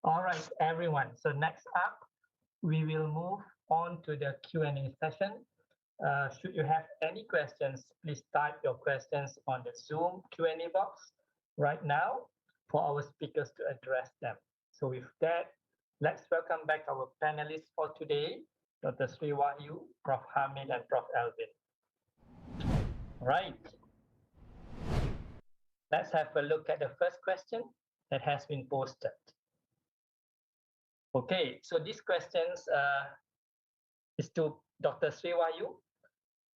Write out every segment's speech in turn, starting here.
All right, everyone. So next up, we will move on to the Q&A session. Should you have any questions, please type your questions on the Zoom Q&A box right now for our speakers to address them. So with that, let's welcome back our panelists for today, Dr. Sri Wahyu, Prof. Hamid, and Prof. Alvin. Right. Let's have a look at the first question that has been posted. Okay, so these questions is to Dr. Sri Wahyu.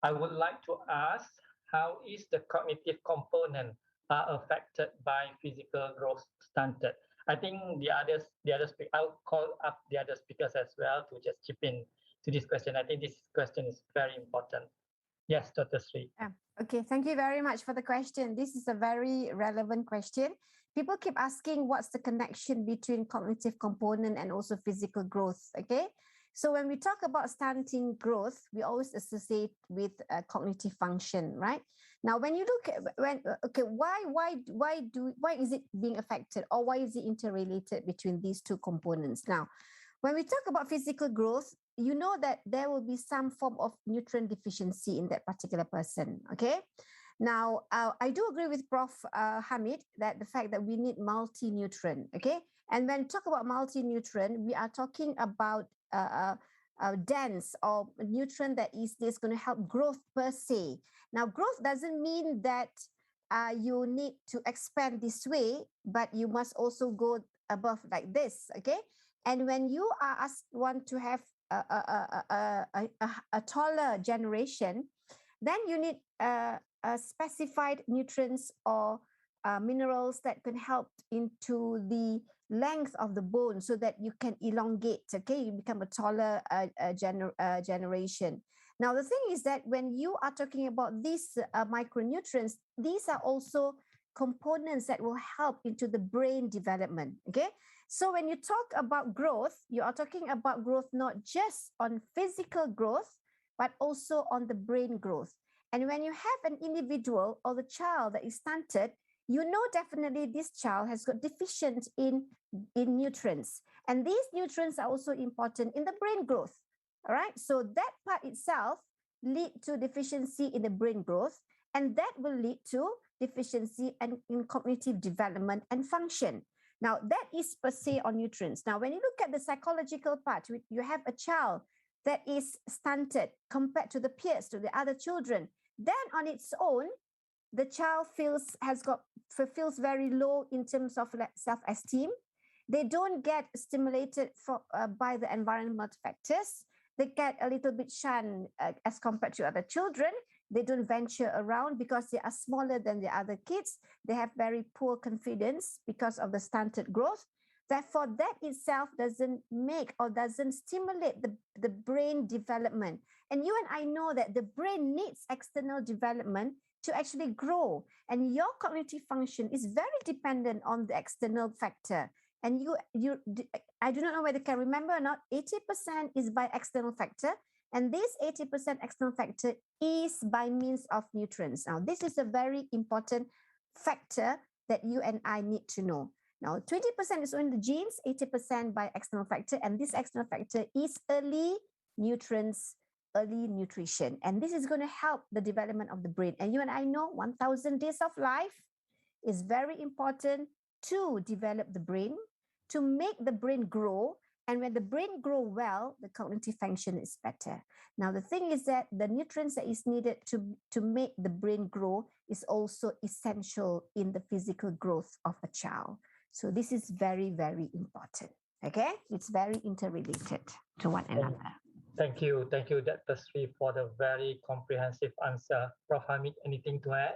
I would like to ask, how is the cognitive component affected by physical growth stunted? I think I'll call up the other speakers as well to just chip in to this question. I think this question is very important. Yes, Dr. Sri. Okay, thank you very much for the question. This is a very relevant question. People keep asking what's the connection between cognitive component and also physical growth, okay? So when we talk about stunting growth, we always associate with cognitive function, right? Now, when you look at why is it being affected, or why is it interrelated between these two components? Now, when we talk about physical growth, you know that there will be some form of nutrient deficiency in that particular person, okay? Now, I do agree with Prof. Hamid that the fact that we need multi-nutrient, okay? And when we talk about multi-nutrient, we are talking about dense or nutrient that is going to help growth per se. Now, growth doesn't mean that you need to expand this way, but you must also go above like this, okay? And when you are want to have a taller generation, then you need specified nutrients or minerals that can help into the length of the bone so that you can elongate, okay? You become a taller generation. Now, the thing is that when you are talking about these micronutrients, these are also components that will help into the brain development, okay? So when you talk about growth, you are talking about growth not just on physical growth, but also on the brain growth. And when you have an individual or the child that is stunted, you know definitely this child has got deficient in nutrients. And these nutrients are also important in the brain growth, all right? So that part itself lead to deficiency in the brain growth, and that will lead to deficiency in cognitive development and function. Now, that is per se on nutrients. Now, when you look at the psychological part, you have a child that is stunted compared to the peers, to the other children, then on its own, the child feels very low in terms of self-esteem. They don't get stimulated by the environmental factors. They get a little bit shunned as compared to other children. They don't venture around because they are smaller than the other kids. They have very poor confidence because of the stunted growth. Therefore, that itself doesn't make or doesn't stimulate the brain development. And you and I know that the brain needs external development to actually grow. And your cognitive function is very dependent on the external factor. And I do not know whether you can remember or not, 80% is by external factor. And this 80% external factor is by means of nutrients. Now, this is a very important factor that you and I need to know. Now, 20% is on the genes, 80% by external factor. And this external factor is early nutrients, early nutrition. And this is going to help the development of the brain. And you and I know 1,000 days of life is very important to develop the brain, to make the brain grow. And when the brain grow well, the cognitive function is better. Now, the thing is that the nutrients that is needed to make the brain grow is also essential in the physical growth of a child. So this is very, very important. Okay? It's very interrelated to one another. Thank you, Dr. Sri, for the very comprehensive answer. Prof. Hamid, anything to add?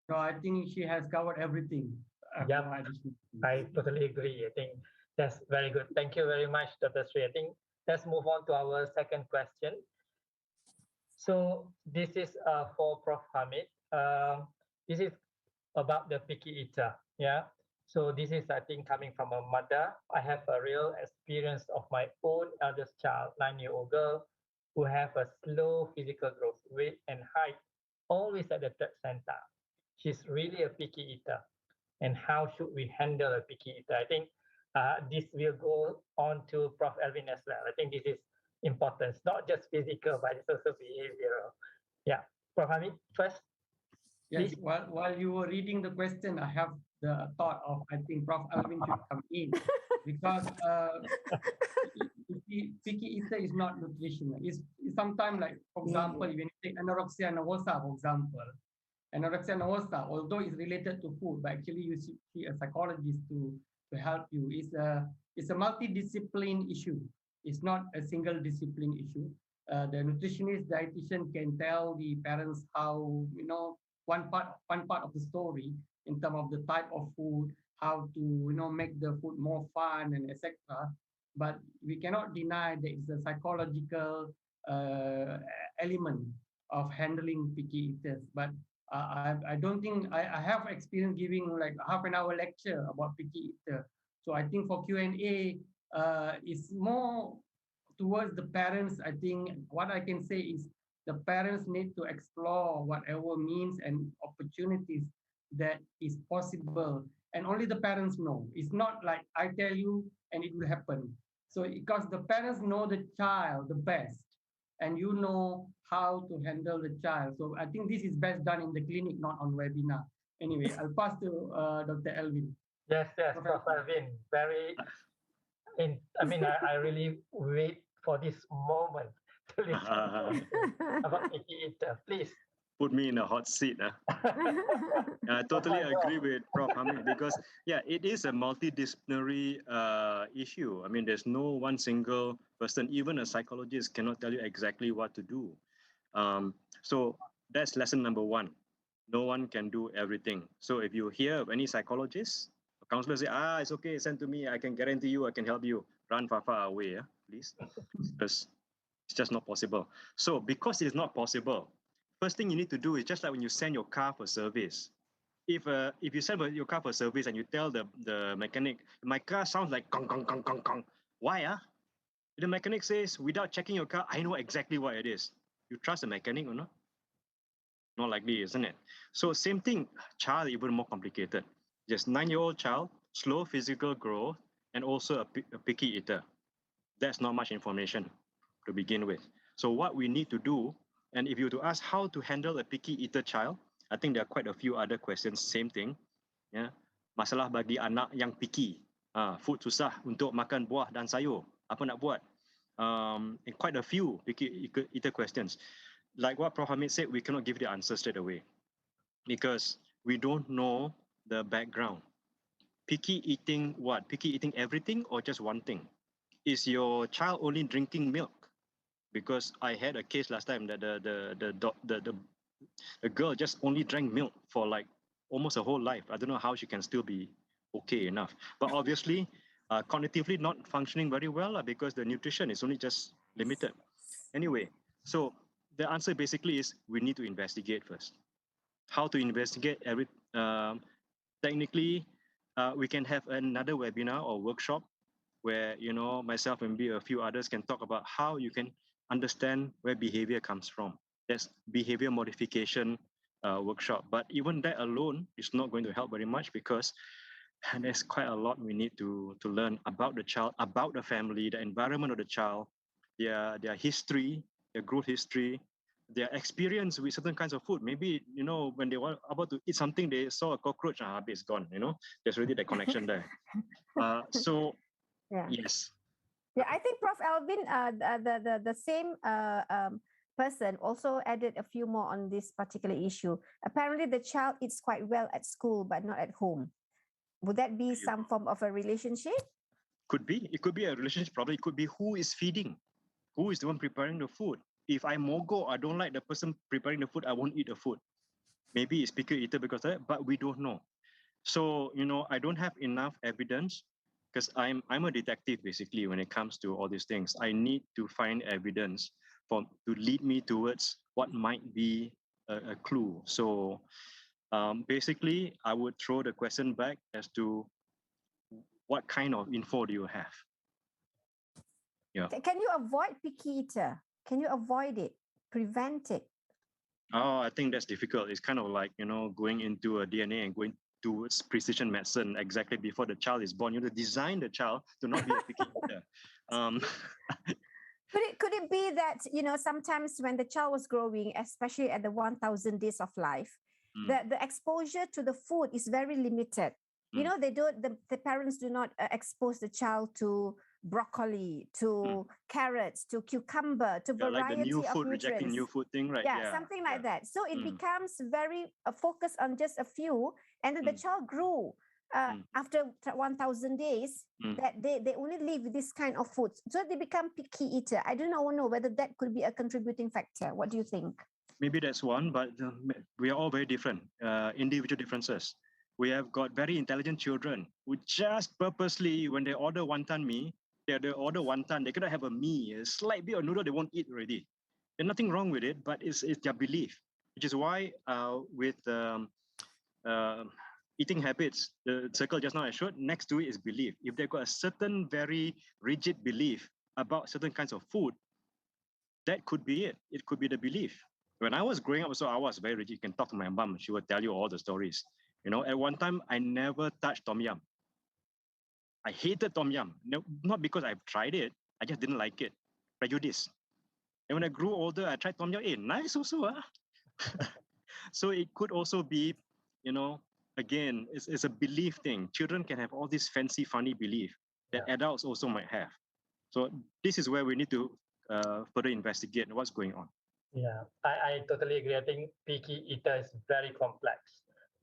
No, I think she has covered everything. Yeah, I totally agree. I think that's very good. Thank you very much, Dr. Sri. I think let's move on to our second question. So this is for Prof. Hamid. This is about the picky eater. Yeah. So this is, I think, coming from a mother. I have a real experience of my own eldest child, 9-year-old girl, who have a slow physical growth, weight and height, always at the third center. She's really a picky eater. And how should we handle a picky eater? I think this will go on to Prof. Elvin as well. I think this is important. It's not just physical, but it's also behavioral. Yeah, Prof. Hamid first. Yes, Please. while you were reading the question, I have the thought of, I think Prof. Alvin should come in because you see, picky eater is not nutritional. It's sometimes like, for example, when you take anorexia nervosa, for example, anorexia nervosa, although it's related to food, but actually you see a psychologist to help you. It's a multidiscipline issue. It's not a single discipline issue. The nutritionist, dietitian can tell the parents how, one part of the story in terms of the type of food, how to make the food more fun and etc. But we cannot deny that it's a psychological element of handling picky eaters. But I don't think I have experience giving like half an hour lecture about picky eater. So I think for Q&A, it's more towards the parents. I think what I can say is the parents need to explore whatever means and opportunities that is possible. And only the parents know. It's not like I tell you and it will happen. So because the parents know the child the best, and you know how to handle the child. So I think this is best done in the clinic, not on webinar. Anyway, I'll pass to Dr. Elvin. Yes, Prof. Elvin. I really wait for this moment to listen about picky eater. Please. Put me in a hot seat. I totally agree with Prof. Hamid because, it is a multidisciplinary issue. I mean, there's no one single person, even a psychologist cannot tell you exactly what to do. So that's lesson number one. No one can do everything. So if you hear of any psychologist, a counselor say, it's okay, send to me, I can guarantee you, I can help you. Run far away, please, because it's just not possible. So because it is not possible, first thing you need to do is just like when you send your car for service. If you send your car for service and you tell the mechanic, my car sounds like gong, gong, gong, gong, gong. Why? The mechanic says, without checking your car, I know exactly what it is. You trust the mechanic or not? Not likely, isn't it? So same thing, child, even more complicated. Just 9-year-old child, slow physical growth, and also a picky eater. That's not much information to begin with. So what we need to do, and if you were to ask how to handle a picky eater child, I think there are quite a few other questions, same thing. Masalah bagi anak yang picky. Food susah untuk makan buah dan sayur. Apa nak buat? And quite a few picky eater questions. Like what Prof. Hamid said, we cannot give the answer straight away because we don't know the background. Picky eating what? Picky eating everything or just one thing? Is your child only drinking milk? Because I had a case last time that the girl just only drank milk for like almost a whole life. I don't know how she can still be okay enough. But obviously, cognitively not functioning very well because the nutrition is only just limited. Anyway, so the answer basically is we need to investigate first. How to investigate technically, we can have another webinar or workshop where myself and maybe a few others can talk about how you can understand where behavior comes from. That's behavior modification workshop. But even that alone is not going to help very much because there's quite a lot we need to learn about the child, about the family, the environment of the child, their history, their growth history, their experience with certain kinds of food. Maybe, when they were about to eat something, they saw a cockroach, it's gone, there's already the connection there. So, yes. Yeah, I think Prof. Elvin, the same person also added a few more on this particular issue. Apparently, the child eats quite well at school, but not at home. Would that be some form of a relationship? Could be. It could be a relationship. Probably it could be who is feeding, who is the one preparing the food. If I mogo, I don't like the person preparing the food, I won't eat the food. Maybe it's picky eater because of that, but we don't know. So, I don't have enough evidence because I'm a detective basically when it comes to all these things. I need to find evidence to lead me towards what might be a clue. So basically, I would throw the question back as to what kind of info do you have? Yeah. Can you avoid picky eater? Can you avoid it? Prevent it? Oh, I think that's difficult. It's kind of like, going into a DNA and going towards precision medicine exactly before the child is born. You know, to design the child to not be a picky eater. Um, Could it be that, sometimes when the child was growing, especially at the 1,000 days of life, the exposure to the food is very limited. They don't, the parents do not expose the child to broccoli, to carrots, to cucumber, to yeah, like the variety new of food, rejecting nutrients. new food thing, right? Yeah, something like that. So it Mm. becomes very focused on just a few, and then the child grew after 1,000 days. That they only live with this kind of foods, so they become picky eater. I don't know whether that could be a contributing factor. What do you think? Maybe that's one, but we are all very different, individual differences. We have got very intelligent children who just purposely, when they order wonton mee, they order wonton, they cannot have a mee, a slight bit of noodle, they won't eat already. There's nothing wrong with it, but it's their belief, which is why with eating habits, the circle just now I showed, next to it is belief. If they've got a certain very rigid belief about certain kinds of food, that could be it. It could be the belief. When I was growing up, so I was very rigid. You can talk to my mom; she will tell you all the stories. At one time, I never touched tom yum. I hated tom yum. No, not because I've tried it. I just didn't like it. Prejudice. And when I grew older, I tried tom yum. Nice also. So it could also be, again, it's a belief thing. Children can have all this fancy, funny belief that adults also might have. So this is where we need to further investigate what's going on. Yeah, I totally agree. I think picky eater is very complex.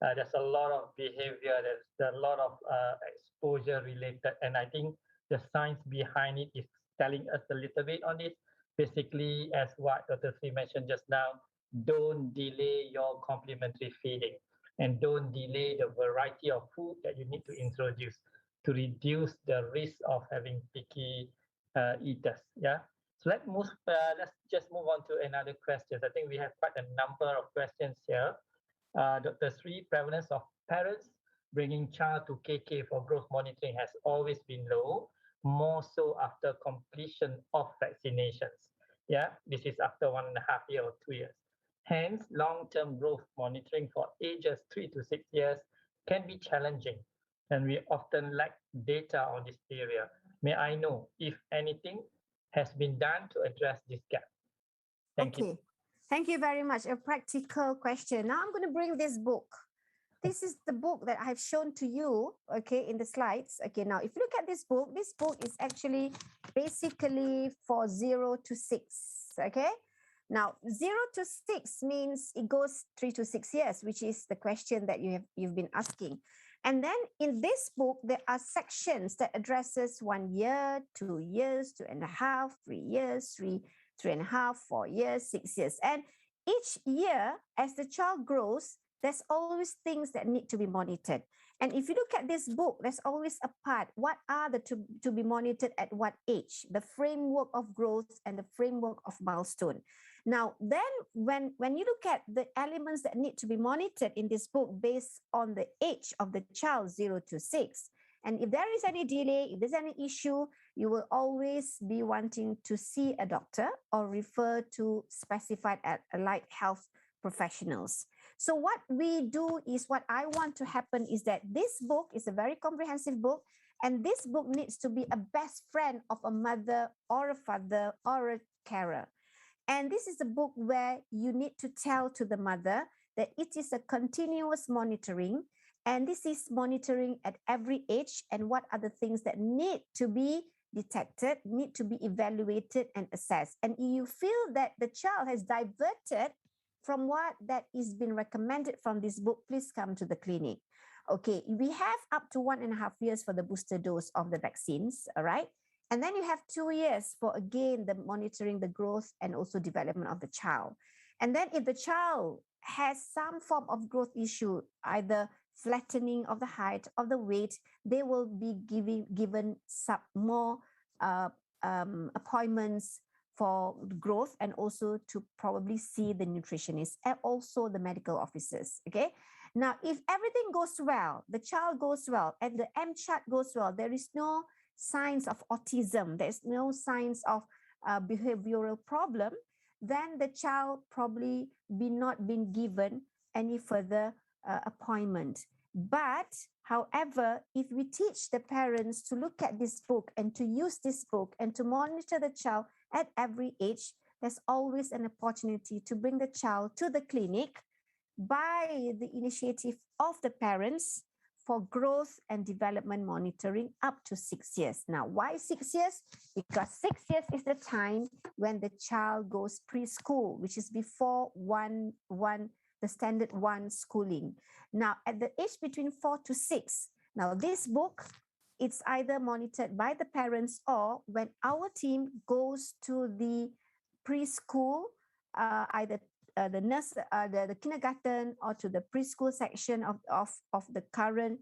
There's a lot of behavior, there's a lot of exposure related, and I think the science behind it is telling us a little bit on it. Basically, as what Dr. Sri mentioned just now, don't delay your complementary feeding and don't delay the variety of food that you need to introduce to reduce the risk of having picky eaters. Yeah. So let's just move on to another question. I think we have quite a number of questions here. Dr. Sri, prevalence of parents bringing child to KK for growth monitoring has always been low, more so after completion of vaccinations. Yeah, this is after 1.5 years or 2 years. Hence, long-term growth monitoring for ages 3 to 6 years can be challenging, and we often lack data on this area. May I know if anything has been done to address this gap? Thank you. Thank you very much. A practical question. Now I'm going to bring this book. This is the book that I've shown to you, okay, in the slides. Okay, now if you look at this book is actually basically for 0 to 6, okay? Now, 0 to 6 means it goes 3 to 6 years, which is the question that you've been asking. And then in this book, there are sections that addresses 1 year, 2 years, 2.5, 3 years, 3.5, 4 years, 6 years. And each year, as the child grows, there's always things that need to be monitored. And if you look at this book, there's always a part. What are the to be monitored at what age? The framework of growth and the framework of milestone. Now, then when you look at the elements that need to be monitored in this book based on the age of the child, 0 to 6, and if there is any delay, if there's any issue, you will always be wanting to see a doctor or refer to specified allied health professionals. So what we do is, what I want to happen is that this book is a very comprehensive book, and this book needs to be a best friend of a mother or a father or a carer. And this is a book where you need to tell to the mother that it is a continuous monitoring, and this is monitoring at every age, and what are the things that need to be detected, need to be evaluated and assessed. And if you feel that the child has diverted from what that is being recommended from this book, please come to the clinic. Okay, we have up to 1.5 years for the booster dose of the vaccines, all right? And then you have 2 years for, again, the monitoring the growth and also development of the child. And then if the child has some form of growth issue, either flattening of the height, of the weight, they will be given some more appointments for growth, and also to probably see the nutritionist and also the medical officers, okay? Now, if everything goes well, the child goes well, and the M-chart goes well, there is no signs of autism, there's no signs of behavioral problem, then the child probably be not been given any further appointment. But however, if we teach the parents to look at this book and to use this book and to monitor the child at every age, there's always an opportunity to bring the child to the clinic by the initiative of the parents for growth and development monitoring up to 6 years. Now, why 6 years? Because 6 years is the time when the child goes preschool, which is before the standard one schooling. Now, at the age between 4 to 6, now this book, it's either monitored by the parents or when our team goes to the preschool, either the kindergarten or to the preschool section of the current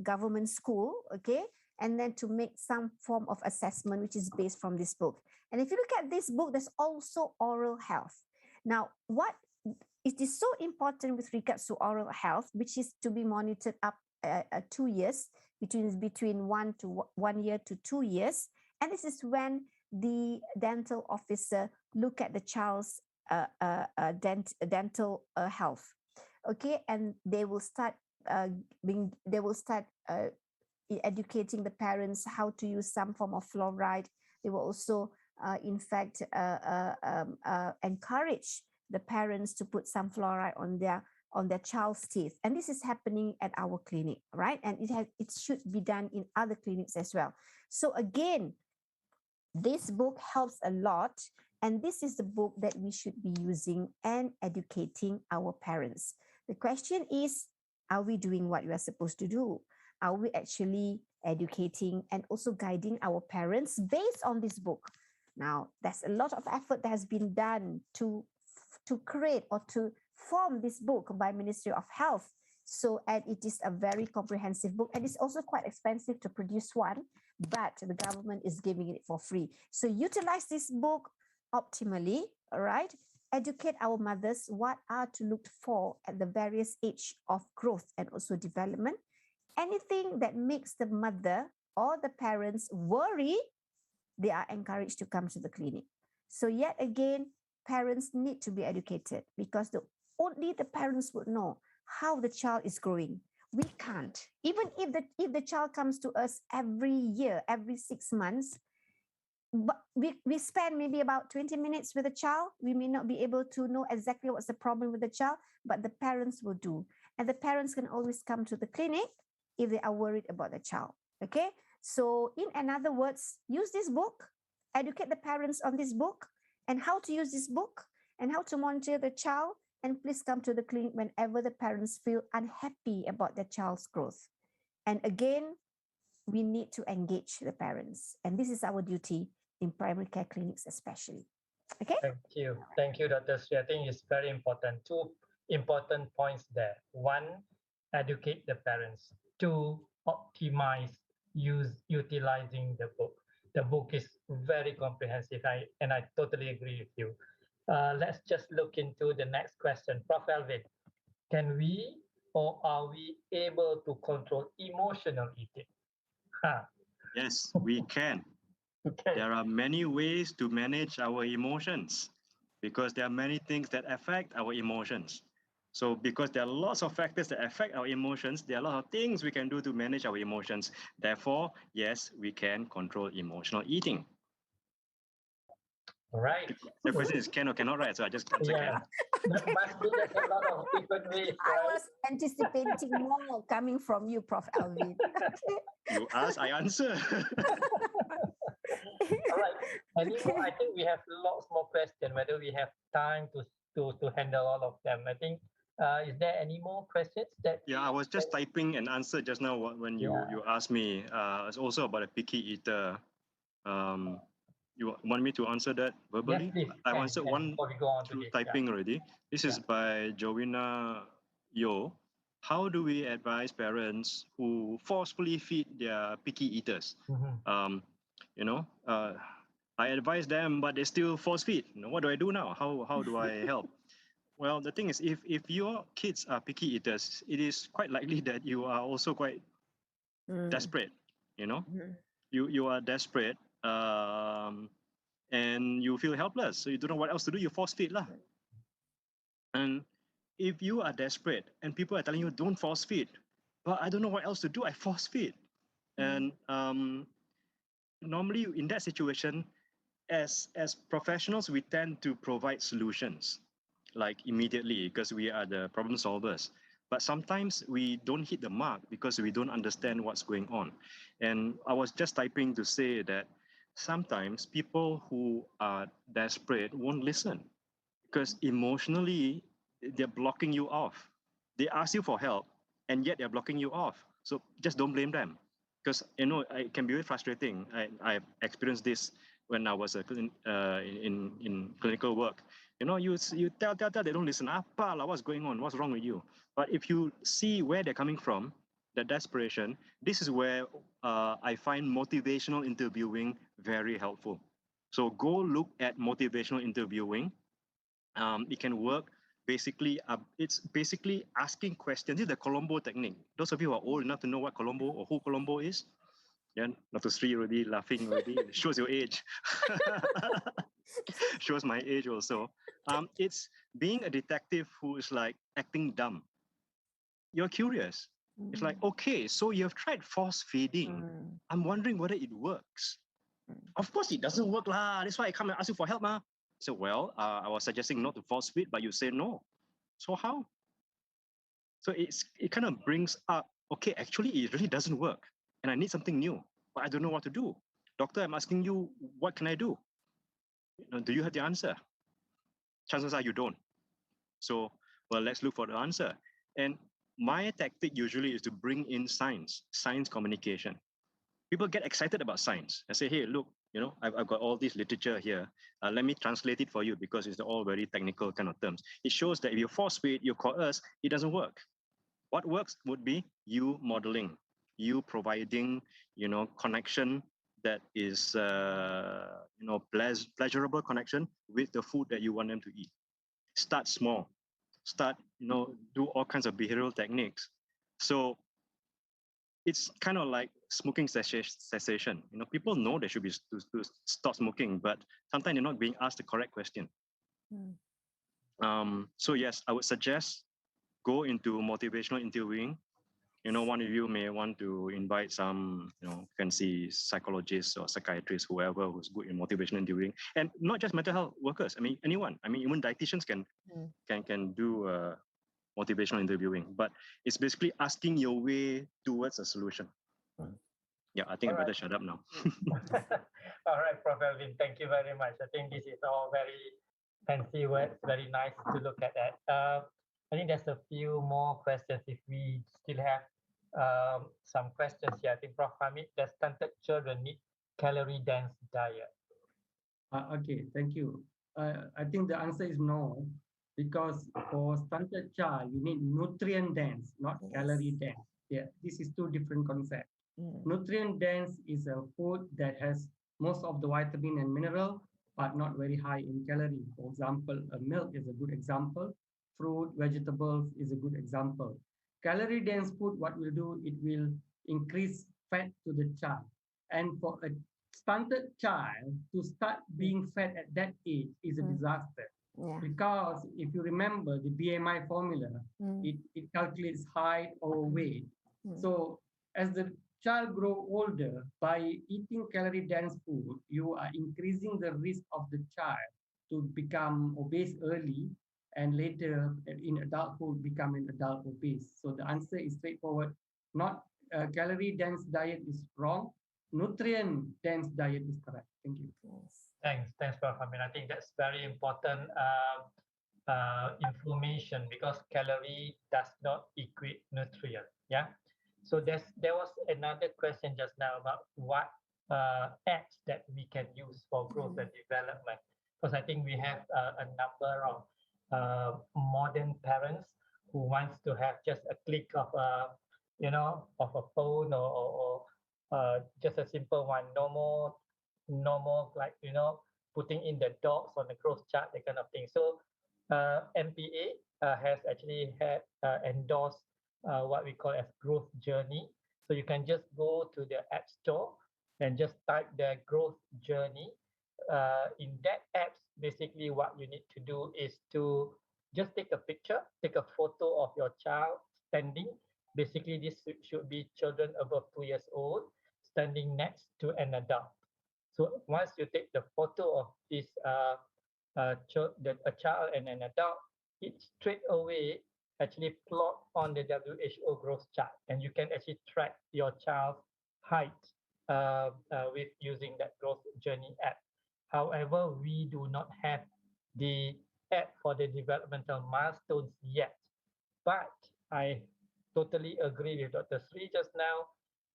government school, okay, and then to make some form of assessment which is based from this book. And if you look at this book, there's also oral health. Now, what it is so important with regards to oral health, which is to be monitored up 2 years, between 1 year to 2 years, and this is when the dental officer look at the child's dental health, okay, and they will start educating the parents how to use some form of fluoride. They will also, in fact, encourage the parents to put some fluoride on their child's teeth, and this is happening at our clinic, right? And it should be done in other clinics as well. So again, this book helps a lot, and this is the book that we should be using and educating our parents. The question is, are we doing what we are supposed to do? Are we actually educating and also guiding our parents based on this book? Now, there's a lot of effort that has been done to create or to form this book by Ministry of Health. So, and it is a very comprehensive book, and it's also quite expensive to produce one, but the government is giving it for free. So utilize this book optimally, all right? Educate our mothers what are to look for at the various age of growth and also development. Anything that makes the mother or the parents worry, they are encouraged to come to the clinic. So yet again, parents need to be educated, because only the parents would know how the child is growing. We can't. Even if the child comes to us every year, every 6 months, but we spend maybe about 20 minutes with the child, we may not be able to know exactly what's the problem with the child, but the parents will do. And the parents can always come to the clinic if they are worried about the child. Okay? So in other words, use this book, educate the parents on this book, and how to use this book, and how to monitor the child, and please come to the clinic whenever the parents feel unhappy about their child's growth. And again, we need to engage the parents. And this is our duty in primary care clinics especially. Okay? Thank you, Dr. Sri. I think it's very important. Two important points there. One, educate the parents. Two, optimize utilizing the book. The book is very comprehensive, and I totally agree with you. Let's just look into the next question. Prof. Alvin, can we or are we able to control emotional eating? Yes, we can. Okay. There are many ways to manage our emotions, because there are many things that affect our emotions. So because there are lots of factors that affect our emotions, there are a lot of things we can do to manage our emotions. Therefore, yes, we can control emotional eating. All right. The question is can or cannot, right? So I just answer Yeah. There's a lot of different ways, I right? was anticipating more coming from you, Prof. Alvin. You ask, I answer. All right. Anymore, I think we have lots more questions, whether we have time to handle all of them. I think, is there any more questions that? Yeah, I was just typing an answer just now when you asked me. It's also about a picky eater. You want me to answer that verbally? Yes, please. I answered one before we go on to through this, typing already. This is by Joanna Yo. How do we advise parents who forcefully feed their picky eaters? Mhm. I advise them, but they still force feed. What do I do now? How do I help? Well, the thing is, if your kids are picky eaters, it is quite likely that you are also quite desperate. You are desperate, and you feel helpless. So you don't know what else to do. You force feed lah. And if you are desperate and people are telling you don't force feed, but I don't know what else to do, I force feed. And normally in that situation, as professionals, we tend to provide solutions like immediately because we are the problem solvers. But sometimes we don't hit the mark because we don't understand what's going on. And I was just typing to say that sometimes people who are desperate won't listen because emotionally they're blocking you off. They ask you for help and yet they're blocking you off. So just don't blame them because it can be very frustrating. I've experienced this when I was in clinical work. You tell, they don't listen. Apa lah, what's going on? What's wrong with you? But if you see where they're coming from, the desperation, this is where I find motivational interviewing very helpful. So go look at motivational interviewing. It can work. Basically, it's basically asking questions. This is the Colombo technique. Those of you who are old enough to know what Colombo or who Colombo is, yeah, Dr. Sri already laughing already. Shows your age. Shows my age also. It's being a detective who is like acting dumb. You're curious. It's like, okay, so you've tried force feeding. I'm wondering whether it works. Of course it doesn't work lah. That's why I come and ask you for help ma. So well, I was suggesting not to force feed, but you say no. So how? So it kind of brings up, okay, actually it really doesn't work, and I need something new, but I don't know what to do. Doctor, I'm asking you, what can I do? Do you have the answer? Chances are you don't. So, well, let's look for the answer. And my tactic usually is to bring in science communication. People get excited about science. I say, hey, look, I've got all this literature here. Let me translate it for you because it's all very technical kind of terms. It shows that if you force feed, you coerce, it doesn't work. What works would be you modeling, you providing, connection that is, pleasurable connection with the food that you want them to eat. Start small. Start, do all kinds of behavioral techniques. So it's kind of like smoking cessation. People know they should be to stop smoking, but sometimes they're not being asked the correct question. So yes, I would suggest go into motivational interviewing. One of you may want to invite some, fancy psychologists or psychiatrists, whoever who's good in motivational interviewing, and not just mental health workers. I mean, anyone. I mean, even dietitians can do motivational interviewing, but it's basically asking your way towards a solution. Yeah, I think I better shut up now. All right, Prof. Alvin, thank you very much. I think this is all very fancy words, very nice to look at that. I think there's a few more questions if we still have some questions here. I think Prof. Hamid, does stunted children need calorie-dense diet? Okay, thank you. I think the answer is no, because for stunted child, you need nutrient dense, not calorie dense. Yeah, this is two different concepts. Nutrient dense is a food that has most of the vitamin and mineral, but not very high in calorie. For example, milk is a good example. Fruit, vegetables is a good example. Calorie dense food, what will do, it will increase fat to the child. And for a stunted child to start being fat at that age is a disaster. Because if you remember the BMI formula, it calculates height or weight. So as the child grow older, by eating calorie dense food, you are increasing the risk of the child to become obese early and later in adulthood become an adult obese. So the answer is straightforward. Not calorie dense diet is wrong. Nutrient dense diet is correct. Thank you. Thanks, Prof. I mean, I think that's very important information because calorie does not equate nutrient. Yeah. So there was another question just now about what apps that we can use for growth and development. Because I think we have a number of modern parents who wants to have just a click of a phone or just a simple one, no more like putting in the dots on the growth chart, that kind of thing. So MPA has actually had endorsed what we call as growth journey. So you can just go to the app store and just type the growth journey. In that apps, basically what you need to do is to just take a picture, take a photo of your child standing. Basically, this should be children above 2 years old standing next to an adult. So once you take the photo of this a child and an adult, it straight away actually plot on the WHO growth chart, and you can actually track your child's height with using that growth journey app. However, we do not have the app for the developmental milestones yet, but I totally agree with Dr. Sri just now.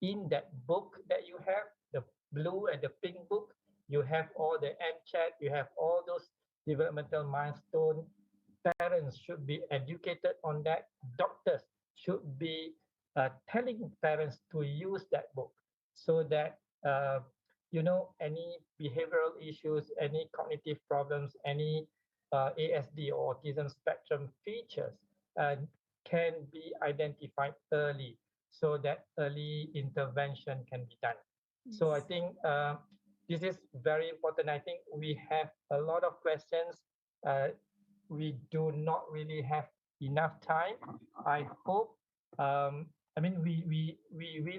In that book that you have, the blue and the pink book, you have all the chat, you have all those developmental milestone. Parents should be educated on that. Doctors should be telling parents to use that book so that any behavioral issues, any cognitive problems, any ASD or autism spectrum features uh, can be identified early so that early intervention can be done. So I think this is very important. I think we have a lot of questions. We do not really have enough time. I hope, we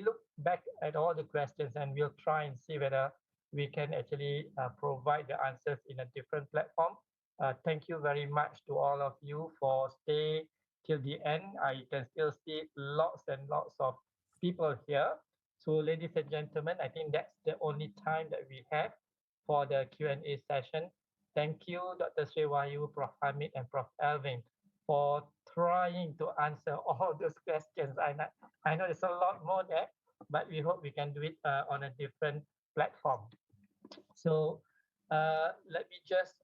look back at all the questions and we'll try and see whether we can actually provide the answers in a different platform. Thank you very much to all of you for stay till the end. I can still see lots and lots of people here. So ladies and gentlemen, I think that's the only time that we have for the Q&A session. Thank you, Dr. Sriwayu, Prof. Hamid, and Prof. Alvin, for trying to answer all those questions. I know there's a lot more there, but we hope we can do it on a different platform. So let me just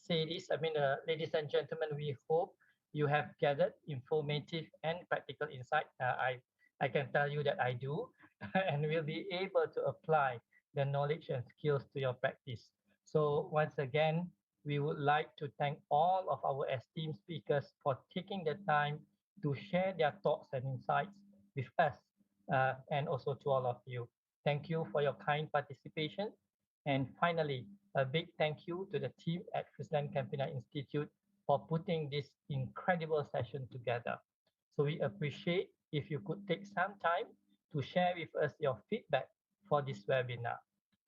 say this. Ladies and gentlemen, we hope you have gathered informative and practical insight. I can tell you that I do, and will be able to apply the knowledge and skills to your practice. So once again, we would like to thank all of our esteemed speakers for taking the time to share their thoughts and insights with us, and also to all of you. Thank you for your kind participation. And finally, a big thank you to the team at FrieslandCampina Institute for putting this incredible session together. So we appreciate if you could take some time to share with us your feedback for this webinar.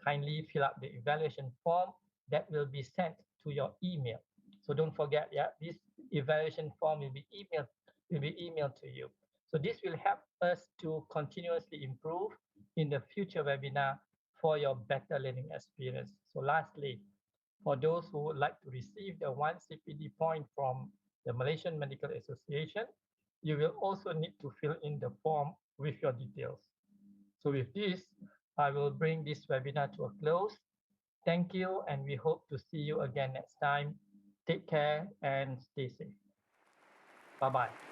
Kindly fill up the evaluation form that will be sent to your email. So don't forget, this evaluation form will be emailed to you. So this will help us to continuously improve in the future webinar for your better learning experience. So lastly, for those who would like to receive the 1 CPD point from the Malaysian Medical Association, you will also need to fill in the form with your details. So with this, I will bring this webinar to a close. Thank you, and we hope to see you again next time. Take care and stay safe. Bye-bye.